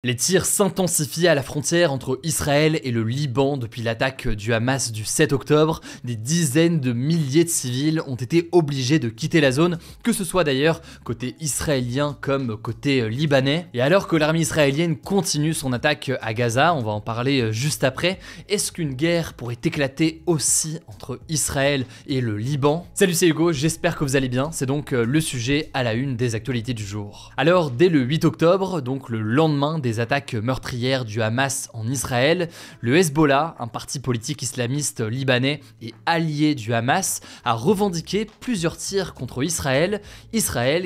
Les tirs s'intensifient à la frontière entre Israël et le Liban depuis l'attaque du Hamas du 7 octobre. Des dizaines de milliers de civils ont été obligés de quitter la zone, que ce soit d'ailleurs côté israélien comme côté libanais. Et alors que l'armée israélienne continue son attaque à Gaza, on va en parler juste après, est-ce qu'une guerre pourrait éclater aussi entre Israël et le Liban? Salut, c'est Hugo, j'espère que vous allez bien. C'est donc le sujet à la une des actualités du jour. Alors dès le 8 octobre, donc le lendemain des attaques meurtrières du Hamas en Israël, le Hezbollah, un parti politique islamiste libanais et allié du Hamas, a revendiqué plusieurs tirs contre Israël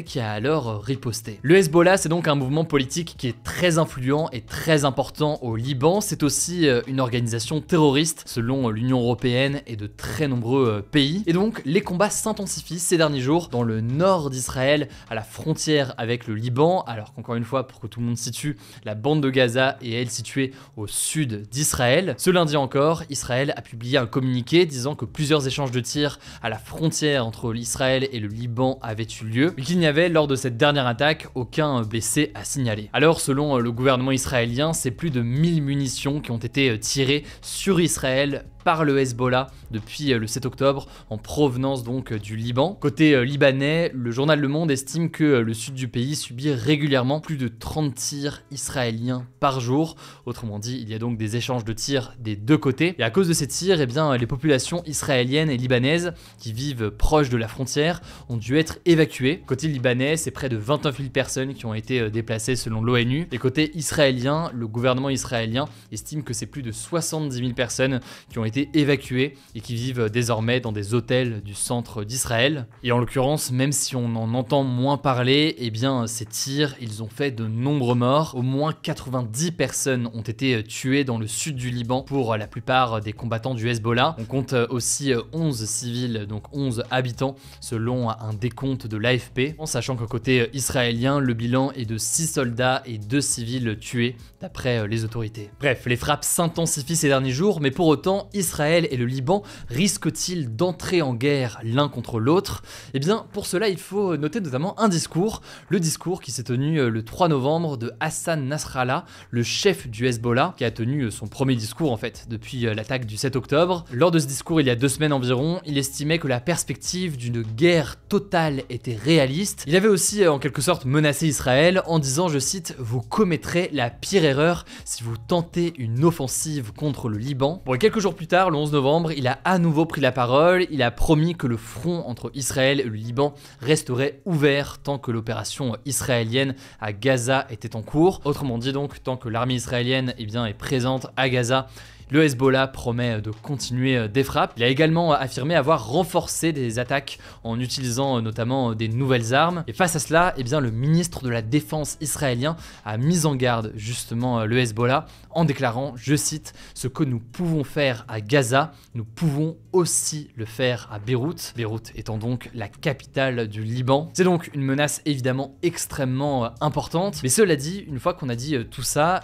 qui a alors riposté. Le Hezbollah, c'est donc un mouvement politique qui est très influent et très important au Liban. C'est aussi une organisation terroriste selon l'Union européenne et de très nombreux pays. Et donc les combats s'intensifient ces derniers jours dans le nord d'Israël, à la frontière avec le Liban, alors qu'encore une fois, pour que tout le monde situe, la bande de Gaza est elle située au sud d'Israël. Ce lundi encore, Israël a publié un communiqué disant que plusieurs échanges de tirs à la frontière entre Israël et le Liban avaient eu lieu, mais qu'il n'y avait lors de cette dernière attaque aucun blessé à signaler. Alors selon le gouvernement israélien, c'est plus de 1000 munitions qui ont été tirées sur Israël par le Hezbollah depuis le 7 octobre en provenance donc du Liban. Côté libanais, le journal Le Monde estime que le sud du pays subit régulièrement plus de 30 tirs israéliens par jour. Autrement dit, il y a donc des échanges de tirs des deux côtés. Et à cause de ces tirs, eh bien, les populations israéliennes et libanaises qui vivent proches de la frontière ont dû être évacuées. Côté libanais, c'est près de 29 000 personnes qui ont été déplacées selon l'ONU. Et côté israélien, le gouvernement israélien estime que c'est plus de 70 000 personnes qui ont été évacués et qui vivent désormais dans des hôtels du centre d'Israël. Et en l'occurrence, même si on en entend moins parler, eh bien ces tirs, ils ont fait de nombreux morts. Au moins 90 personnes ont été tuées dans le sud du Liban pour la plupart des combattants du Hezbollah. On compte aussi 11 civils, donc 11 habitants, selon un décompte de l'AFP, en sachant qu'au côté israélien, le bilan est de 6 soldats et 2 civils tués, d'après les autorités. Bref, les frappes s'intensifient ces derniers jours, mais pour autant, Israël et le Liban risquent-ils d'entrer en guerre l'un contre l'autre? Eh bien, pour cela, il faut noter notamment un discours, le discours qui s'est tenu le 3 novembre de Hassan Nasrallah, le chef du Hezbollah, qui a tenu son premier discours en fait depuis l'attaque du 7 octobre. Lors de ce discours, il y a 2 semaines environ, il estimait que la perspective d'une guerre totale était réaliste. Il avait aussi en quelque sorte menacé Israël en disant, je cite, « Vous commettrez la pire erreur si vous tentez une offensive contre le Liban ». Bon, et quelques jours plus tard, le 11 novembre, il a à nouveau pris la parole, il a promis que le front entre Israël et le Liban resterait ouvert tant que l'opération israélienne à Gaza était en cours. Autrement dit donc, tant que l'armée israélienne est présente à Gaza, le Hezbollah promet de continuer des frappes. Il a également affirmé avoir renforcé des attaques en utilisant notamment des nouvelles armes. Et face à cela, le ministre de la Défense israélien a mis en garde justement le Hezbollah en déclarant, je cite, « Ce que nous pouvons faire à Gaza, nous pouvons aussi le faire à Beyrouth ». Beyrouth étant donc la capitale du Liban. C'est donc une menace évidemment extrêmement importante. Mais cela dit, une fois qu'on a dit tout ça,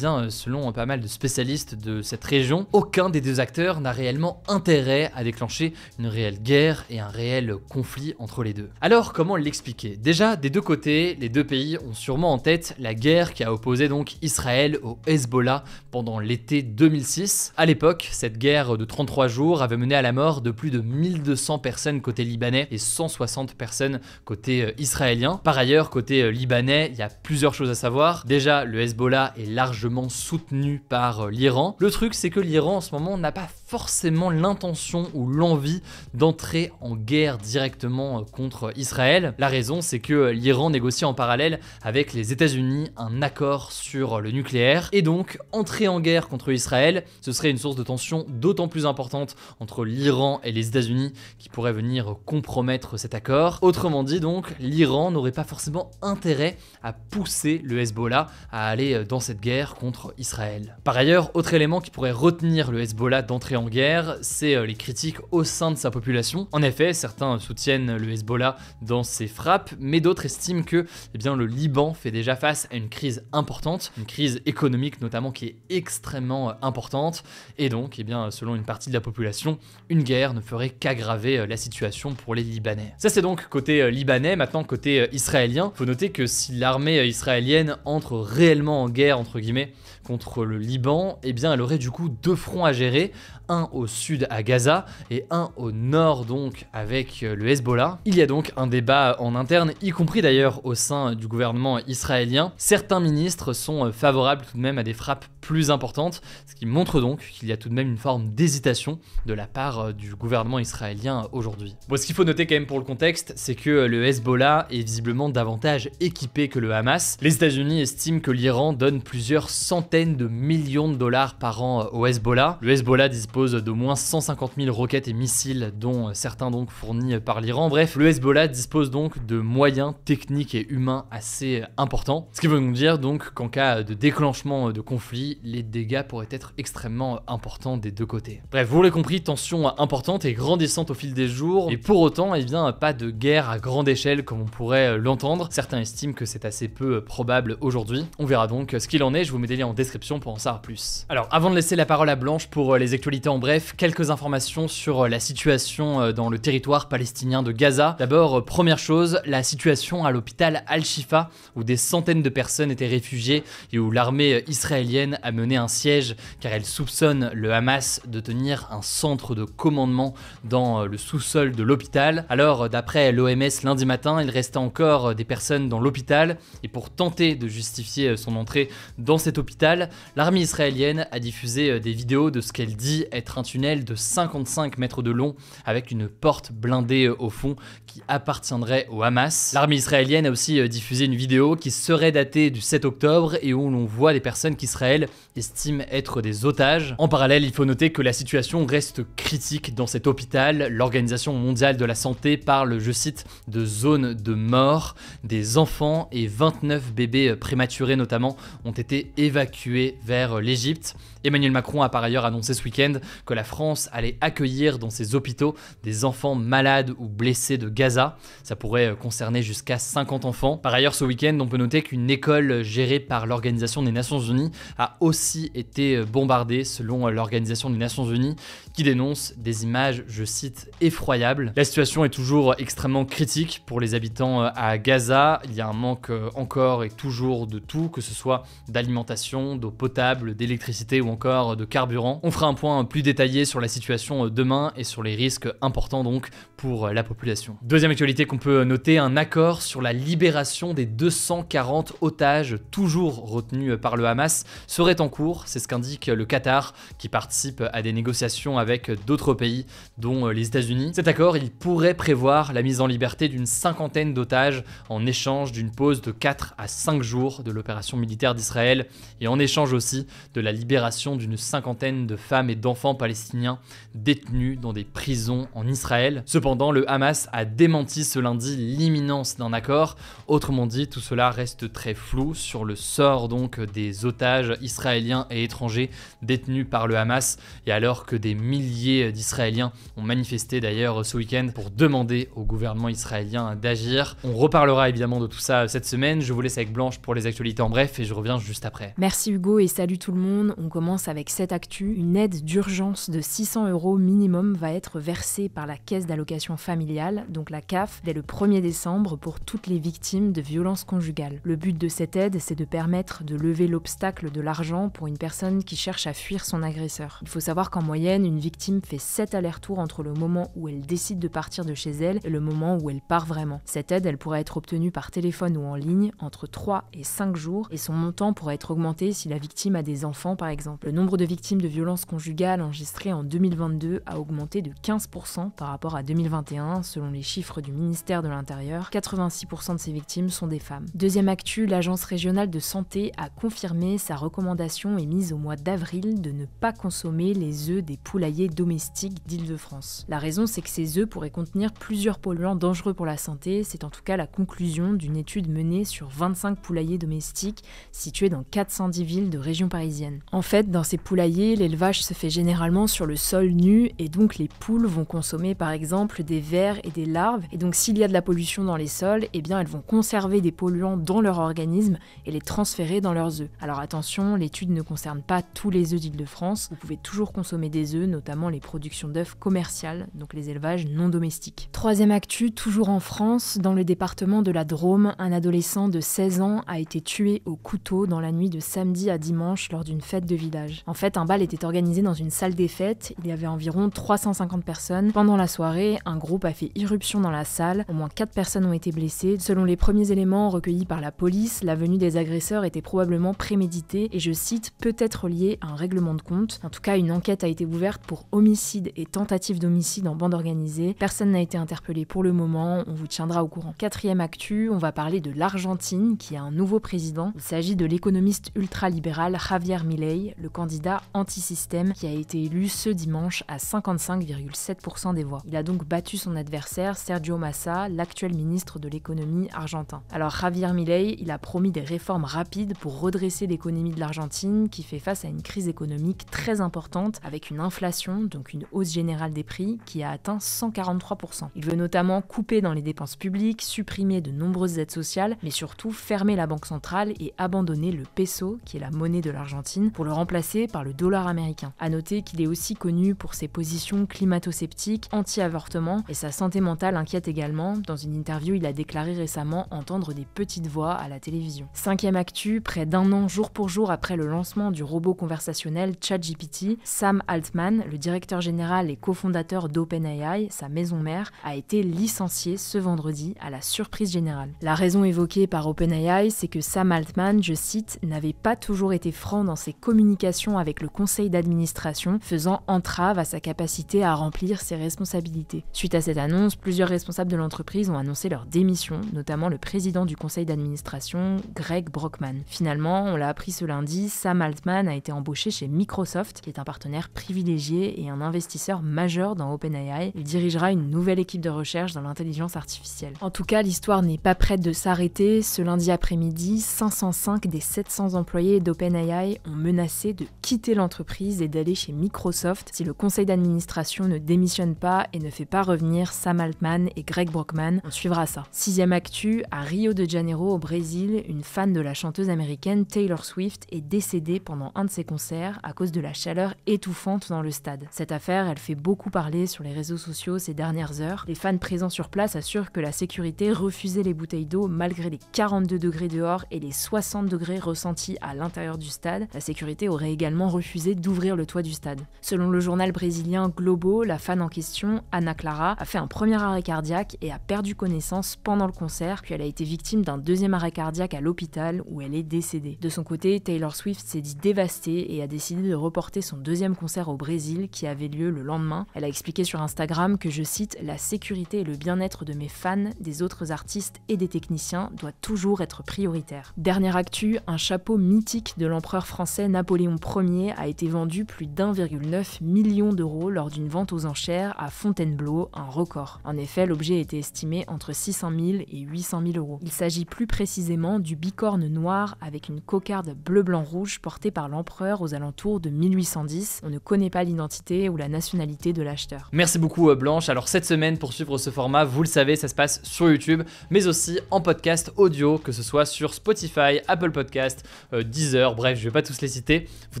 selon pas mal de spécialistes de cette région, aucun des deux acteurs n'a réellement intérêt à déclencher une réelle guerre et un réel conflit entre les deux. Alors comment l'expliquer? Déjà, des deux côtés, les deux pays ont sûrement en tête la guerre qui a opposé donc Israël au Hezbollah pendant l'été 2006. À l'époque, cette guerre de 33 jours avait mené à la mort de plus de 1200 personnes côté libanais et 160 personnes côté israélien. Par ailleurs, côté libanais, il y a plusieurs choses à savoir. Déjà, le Hezbollah est largement soutenu par l'Iran. Le truc, c'est que l'Iran en ce moment n'a pas forcément l'intention ou l'envie d'entrer en guerre directement contre Israël. La raison, c'est que l'Iran négocie en parallèle avec les États-Unis un accord sur le nucléaire, et donc entrer en guerre contre Israël, ce serait une source de tension d'autant plus importante entre l'Iran et les États-Unis qui pourrait venir compromettre cet accord. Autrement dit donc, l'Iran n'aurait pas forcément intérêt à pousser le Hezbollah à aller dans cette guerre contre Israël. Par ailleurs, autre élément qui pourrait retenir le Hezbollah d'entrer en guerre, c'est les critiques au sein de sa population. En effet, certains soutiennent le Hezbollah dans ses frappes, mais d'autres estiment que le Liban fait déjà face à une crise importante, une crise économique notamment qui est extrêmement importante, et donc, selon une partie de la population, une guerre ne ferait qu'aggraver la situation pour les Libanais. Ça c'est donc côté libanais. Maintenant côté israélien, faut noter que si l'armée israélienne entre réellement en guerre entre guillemets contre le Liban, elle aurait du coup deux fronts à gérer, un au sud à Gaza et un au nord donc avec le Hezbollah. Il y a donc un débat en interne, y compris d'ailleurs au sein du gouvernement israélien. Certains ministres sont favorables tout de même à des frappes plus importantes, ce qui montre donc qu'il y a tout de même une forme d'hésitation de la part du gouvernement israélien aujourd'hui. Bon, ce qu'il faut noter quand même pour le contexte, c'est que le Hezbollah est visiblement davantage équipé que le Hamas. Les États-Unis estiment que l'Iran donne plusieurs centaines de millions de dollars par an au Hezbollah. Le Hezbollah dispose d'au moins 150 000 roquettes et missiles, dont certains donc fournis par l'Iran. Bref, le Hezbollah dispose donc de moyens techniques et humains assez importants. Ce qui veut donc dire donc qu'en cas de déclenchement de conflit, les dégâts pourraient être extrêmement importants des deux côtés. Bref, vous l'avez compris, tension importante et grandissante au fil des jours, et pour autant, pas de guerre à grande échelle comme on pourrait l'entendre. Certains estiment que c'est assez peu probable aujourd'hui. On verra donc ce qu'il en est, je vous mets des liens en description pour en savoir plus. Alors, avant de laisser la parole à Blanche pour les actualités en bref, quelques informations sur la situation dans le territoire palestinien de Gaza. D'abord, première chose, la situation à l'hôpital Al-Shifa, où des centaines de personnes étaient réfugiées et où l'armée israélienne a mené un siège car elle soupçonne le Hamas de tenir un centre de commandement dans le sous-sol de l'hôpital. Alors d'après l'OMS lundi matin, il restait encore des personnes dans l'hôpital et pour tenter de justifier son entrée dans cet hôpital, l'armée israélienne a diffusé des vidéos de ce qu'elle dit être un tunnel de 55 mètres de long avec une porte blindée au fond qui appartiendrait au Hamas. L'armée israélienne a aussi diffusé une vidéo qui serait datée du 7 octobre et où l'on voit des personnes qu'Israël estime être des otages. En parallèle, il faut noter que la situation reste critique dans cet hôpital. L'Organisation mondiale de la santé parle, je cite, de zone de mort. Des enfants et 29 bébés prématurés notamment ont été évacués vers l'Égypte. Emmanuel Macron a par ailleurs annoncé ce week-end que la France allait accueillir dans ses hôpitaux des enfants malades ou blessés de Gaza. Ça pourrait concerner jusqu'à 50 enfants. Par ailleurs, ce week-end, on peut noter qu'une école gérée par l'Organisation des Nations Unies a aussi été bombardée selon l'Organisation des Nations Unies qui dénonce des images, je cite, effroyables. La situation est toujours extrêmement critique pour les habitants à Gaza. Il y a un manque encore et toujours de tout, que ce soit d'alimentation, d'eau potable, d'électricité ou encore de carburant. On fera un point plus détaillé sur la situation demain et sur les risques importants donc pour la population. Deuxième actualité qu'on peut noter, un accord sur la libération des 240 otages toujours retenus par le Hamas serait en cours, c'est ce qu'indique le Qatar qui participe à des négociations avec d'autres pays dont les États-Unis. Cet accord, il pourrait prévoir la mise en liberté d'une cinquantaine d'otages en échange d'une pause de 4 à 5 jours de l'opération militaire d'Israël et en échange aussi de la libération d'une cinquantaine de femmes et d'enfants palestiniens détenus dans des prisons en Israël. Cependant, le Hamas a démenti ce lundi l'imminence d'un accord. Autrement dit, tout cela reste très flou sur le sort donc des otages israéliens et étrangers détenus par le Hamas, et alors que des milliers d'Israéliens ont manifesté d'ailleurs ce week-end pour demander au gouvernement israélien d'agir. On reparlera évidemment de tout ça cette semaine. Je vous laisse avec Blanche pour les actualités en bref et je reviens juste après. Merci Hugo et salut tout le monde. On commence avec cette actu. Une aide d'urgence de 600 € minimum va être versée par la caisse d'allocation familiale, donc la CAF, dès le 1er décembre pour toutes les victimes de violences conjugales. Le but de cette aide, c'est de permettre de lever l'obstacle de l'argent pour une personne qui cherche à fuir son agresseur. Il faut savoir qu'en moyenne, une victime fait 7 allers-retours entre le moment où elle décide de partir de chez elle et le moment où elle part vraiment. Cette aide, elle pourrait être obtenue par téléphone ou en ligne entre 3 et 5 jours et son montant pourrait être augmenté si la victime a des enfants par exemple. Le nombre de victimes de violences conjugales enregistrées en 2022 a augmenté de 15% par rapport à 2021 selon les chiffres du ministère de l'Intérieur. 86% de ces victimes sont des femmes. Deuxième actu, l'agence régionale de santé a confirmé sa recommandation émise au mois d'avril de ne pas consommer les œufs des poulaillers domestiques d'Île-de-France. La raison, c'est que ces œufs pourraient contenir plusieurs polluants dangereux pour la santé. C'est en tout cas la conclusion d'une étude menée sur 25 poulaillers domestiques situés dans 410 villes de région parisienne. En fait, dans ces poulaillers poulailler, l'élevage se fait généralement sur le sol nu et donc les poules vont consommer par exemple des vers et des larves. Et donc s'il y a de la pollution dans les sols, eh bien elles vont conserver des polluants dans leur organisme et les transférer dans leurs œufs. Alors attention, l'étude ne concerne pas tous les œufs d'Île-de-France. Vous pouvez toujours consommer des œufs, notamment les productions d'œufs commerciales, donc les élevages non domestiques. Troisième actu, toujours en France, dans le département de la Drôme, un adolescent de 16 ans a été tué au couteau dans la nuit de samedi à dimanche lors d'une fête de village. En fait, un bal était organisé dans une salle des fêtes, il y avait environ 350 personnes. Pendant la soirée, un groupe a fait irruption dans la salle, au moins 4 personnes ont été blessées. Selon les premiers éléments recueillis par la police, la venue des agresseurs était probablement préméditée et je cite, peut-être liée à un règlement de compte. En tout cas, une enquête a été ouverte pour homicide et tentative d'homicide en bande organisée. Personne n'a été interpellé pour le moment, on vous tiendra au courant. Quatrième actu, on va parler de l'Argentine qui a un nouveau président. Il s'agit de l'économiste ultralibéral Javier Milei, le candidat anti-système qui a été élu ce dimanche à 55,7% des voix. Il a donc battu son adversaire Sergio Massa, l'actuel ministre de l'économie argentin. Alors Javier Milei, il a promis des réformes rapides pour redresser l'économie de l'Argentine qui fait face à une crise économique très importante avec une inflation, donc une hausse générale des prix qui a atteint 143%. Il veut notamment couper dans les dépenses publiques, supprimer de nombreuses aides sociales, mais surtout fermer la banque centrale et abandonner le peso, qui est la monnaie de l'Argentine, pour le remplacer par le dollar américain. À noter qu'il est aussi connu pour ses positions climato-sceptiques, anti-avortement, et sa santé mentale inquiète également. Dans une interview, il a déclaré récemment entendre des petites voix à la télévision. Cinquième actu, près d'un an jour pour jour après le lancement du robot conversationnel ChatGPT, Sam Altman, le directeur général et cofondateur d'OpenAI, sa maison mère, a été licencié ce vendredi à la surprise générale. La raison évoquée par OpenAI, c'est que Sam Altman, je cite, n'avait pas toujours été franc dans ses communications avec le conseil d'administration, faisant entrave à sa capacité à remplir ses responsabilités. Suite à cette annonce, plusieurs responsables de l'entreprise ont annoncé leur démission, notamment le président du conseil d'administration, Greg Brockman. Finalement, on l'a appris ce lundi, Sam Altman a été embauché chez Microsoft, qui est un partenaire privilégié et un investisseur majeur dans OpenAI. Il dirigera une nouvelle équipe de recherche dans l'intelligence artificielle. En tout cas, l'histoire n'est pas prête de s'arrêter. Ce lundi après-midi, 505 des 700 employés d'OpenAI ont menacé de quitter l'entreprise et d'aller chez Microsoft si le conseil d'administration ne démissionne pas et ne fait pas revenir Sam Altman et Greg Brockman. On suivra ça. Sixième actu, à Rio de Janeiro au Brésil, une fan de la chanteuse américaine Taylor Swift est décédée pendant un de ses concerts à cause de la chaleur étouffante dans le stade. Cette affaire, elle fait beaucoup parler sur les réseaux sociaux ces dernières heures. Les fans présents sur place assurent que la sécurité refusait les bouteilles d'eau malgré les 42 degrés dehors et les 60 degrés ressentis à l'intérieur du stade. La sécurité aurait également refusé d'ouvrir le toit du stade. Selon le journal brésilien Globo, la fan en question, Ana Clara, a fait un premier arrêt cardiaque et a perdu connaissance pendant le concert, puis elle a été victime d'un deuxième arrêt cardiaque à l'hôpital où elle est décédée. De son côté, Taylor Swift s'est dit dévastée et a décidé de reporter son deuxième concert au Brésil qui avait lieu le lendemain. Elle a expliqué sur Instagram que, je cite, « La sécurité et le bien-être de mes fans, des autres artistes et des techniciens doit toujours être prioritaire. » Dernière actu, un chapeau mythique de l'empereur français Napoléon Ier a été vendu plus d'1,9 million d'euros lors d'une vente aux enchères à Fontainebleau, un record. En effet, l'objet était estimé entre 600 000 et 800 000 euros. Il s'agit plus précisément du bicorne noir avec une cocarde bleu-blanc-rouge portée par l'empereur aux alentours de 1810. On ne connaît pas l'identité ou la nationalité de l'acheteur. Merci beaucoup Blanche. Alors cette semaine, pour suivre ce format, vous le savez, ça se passe sur YouTube, mais aussi en podcast audio, que ce soit sur Spotify, Apple Podcast, Deezer, bref, je vais pas tous les citer. Vous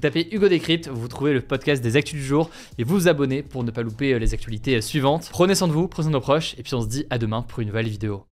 tapez Hugo Décrypte, vous trouvez le podcast des actus du jour et vous vous abonnez pour ne pas louper les actualités suivantes. Prenez soin de vous, prenez soin de nos proches et puis on se dit à demain pour une nouvelle vidéo.